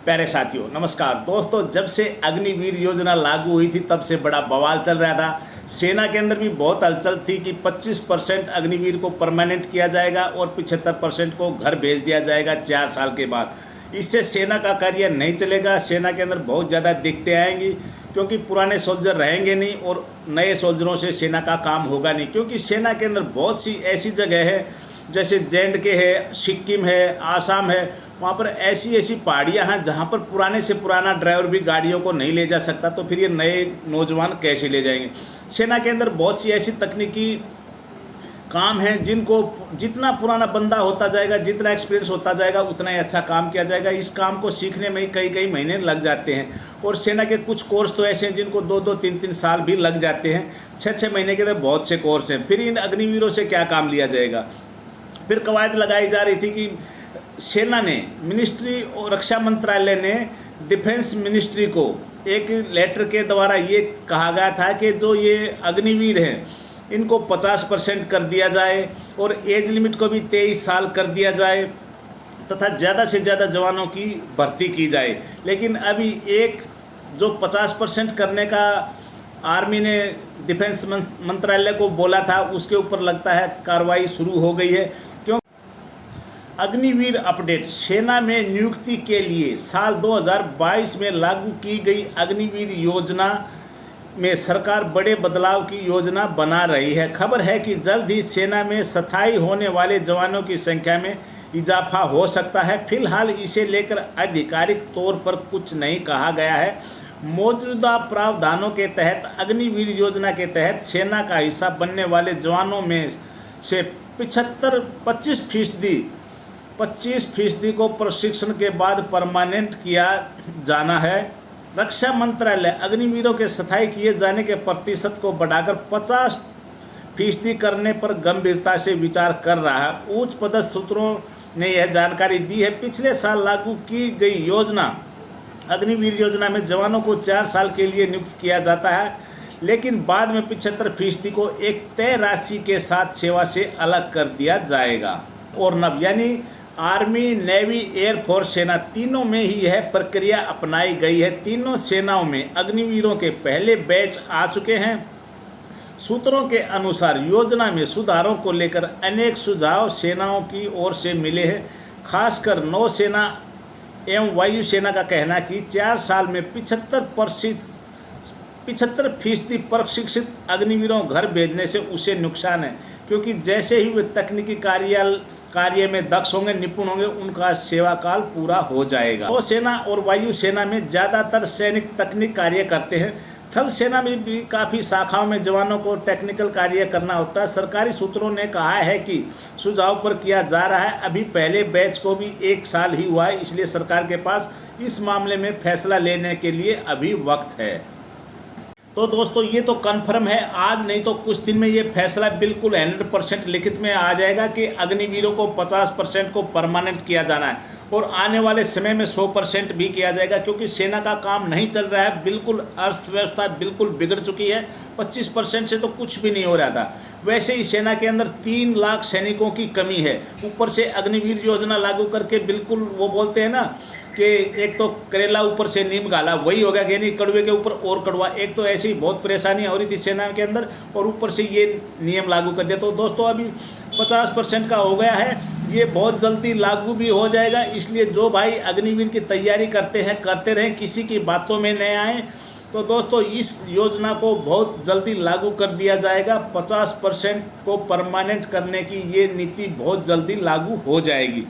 प्यारे साथियों नमस्कार दोस्तों, जब से अग्निवीर योजना लागू हुई थी तब से बड़ा बवाल चल रहा था। सेना के अंदर भी बहुत हलचल थी कि 25% अग्निवीर को परमानेंट किया जाएगा और 75% को घर भेज दिया जाएगा 4 साल के बाद। इससे सेना का कार्य नहीं चलेगा, सेना के अंदर बहुत ज़्यादा दिक्कतें आएंगी क्योंकि पुराने सोल्जर रहेंगे नहीं और नए सोल्जरों से सेना का काम होगा नहीं। क्योंकि सेना के अंदर बहुत सी ऐसी जगह है जैसे JNK है, सिक्किम है, आसाम है, वहाँ पर ऐसी ऐसी पहाड़ियाँ हैं जहाँ पर पुराने से पुराना ड्राइवर भी गाड़ियों को नहीं ले जा सकता, तो फिर ये नए नौजवान कैसे ले जाएंगे। सेना के अंदर बहुत सी ऐसी तकनीकी काम हैं जिनको जितना पुराना बंदा होता जाएगा, जितना एक्सपीरियंस होता जाएगा, उतना ही अच्छा काम किया जाएगा। इस काम को सीखने में ही कई महीने लग जाते हैं और सेना के कुछ कोर्स तो ऐसे हैं जिनको 2-2, 3-3 साल भी लग जाते हैं। 6-6 महीने के तो बहुत से कोर्स हैं। फिर इन अग्निवीरों से क्या काम लिया जाएगा। फिर कवायद लगाई जा रही थी कि सेना ने मिनिस्ट्री और रक्षा मंत्रालय ने डिफेंस मिनिस्ट्री को एक लेटर के द्वारा ये कहा गया था कि जो ये अग्निवीर हैं इनको 50% कर दिया जाए और एज लिमिट को भी 23 साल कर दिया जाए तथा ज़्यादा से ज़्यादा जवानों की भर्ती की जाए। लेकिन अभी एक जो 50% करने का आर्मी ने डिफेंस मंत्रालय को बोला था उसके ऊपर लगता है कार्रवाई शुरू हो गई है। क्यों अग्निवीर अपडेट, सेना में नियुक्ति के लिए साल 2022 में लागू की गई अग्निवीर योजना में सरकार बड़े बदलाव की योजना बना रही है। खबर है कि जल्द ही सेना में स्थायी होने वाले जवानों की संख्या में इजाफा हो सकता है। फिलहाल इसे लेकर आधिकारिक तौर पर कुछ नहीं कहा गया है। मौजूदा प्रावधानों के तहत अग्निवीर योजना के तहत सेना का हिस्सा बनने वाले जवानों में से 25% को प्रशिक्षण के बाद परमानेंट किया जाना है। रक्षा मंत्रालय अग्निवीरों के स्थायी किए जाने के प्रतिशत को बढ़ाकर 50% करने पर गंभीरता से विचार कर रहा है। उच्च पदस्थ सूत्रों ने यह जानकारी दी है। पिछले साल लागू की गई योजना अग्निवीर योजना में जवानों को 4 साल के लिए नियुक्त किया जाता है, लेकिन बाद में 75% को एक तय राशि के साथ सेवा से अलग कर दिया जाएगा। और नव यानी आर्मी, नेवी, एयरफोर्स, सेना तीनों में ही यह प्रक्रिया अपनाई गई है। तीनों सेनाओं में अग्निवीरों के पहले बैच आ चुके हैं। सूत्रों के अनुसार योजना में सुधारों को लेकर अनेक सुझाव सेनाओं की ओर से मिले हैं। खासकर नौसेना एवं वायुसेना का कहना कि 4 साल में 75% प्रशिक्षित अग्निवीरों घर भेजने से उसे नुकसान है, क्योंकि जैसे ही वे तकनीकी कार्य में दक्ष होंगे, निपुण होंगे, उनका सेवा काल पूरा हो जाएगा। नौसेना और वायुसेना में ज़्यादातर सैनिक तकनीक कार्य करते हैं। थल सेना में भी काफ़ी शाखाओं में जवानों को टेक्निकल कार्य करना होता है। सरकारी सूत्रों ने कहा है कि सुझाव पर किया जा रहा है। अभी पहले बैच को भी 1 साल ही हुआ है, इसलिए सरकार के पास इस मामले में फैसला लेने के लिए अभी वक्त है। तो दोस्तों ये तो कन्फर्म है, आज नहीं तो कुछ दिन में ये फैसला बिल्कुल 100% लिखित में आ जाएगा कि अग्निवीरों को 50% को परमानेंट किया जाना है और आने वाले समय में 100% भी किया जाएगा। क्योंकि सेना का काम नहीं चल रहा है, बिल्कुल अर्थव्यवस्था बिल्कुल बिगड़ चुकी है। 25% से तो कुछ भी नहीं हो रहा था। वैसे ही सेना के अंदर 3 लाख सैनिकों की कमी है। ऊपर से अग्निवीर योजना लागू करके बिल्कुल वो बोलते हैं ना कि एक तो करेला ऊपर से नीम गाला, वही हो गया कि नहीं, कड़वे के ऊपर और कड़वा। एक तो ऐसी बहुत परेशानियाँ हो रही थी सेना के अंदर और ऊपर से ये नियम लागू कर दिया। तो दोस्तों अभी 50% का हो गया है, ये बहुत जल्दी लागू भी हो जाएगा। इसलिए जो भाई अग्निवीर की तैयारी करते हैं करते रहें, किसी की बातों में नहीं आए। तो दोस्तों इस योजना को बहुत जल्दी लागू कर दिया जाएगा। 50% को परमानेंट करने की ये नीति बहुत जल्दी लागू हो जाएगी।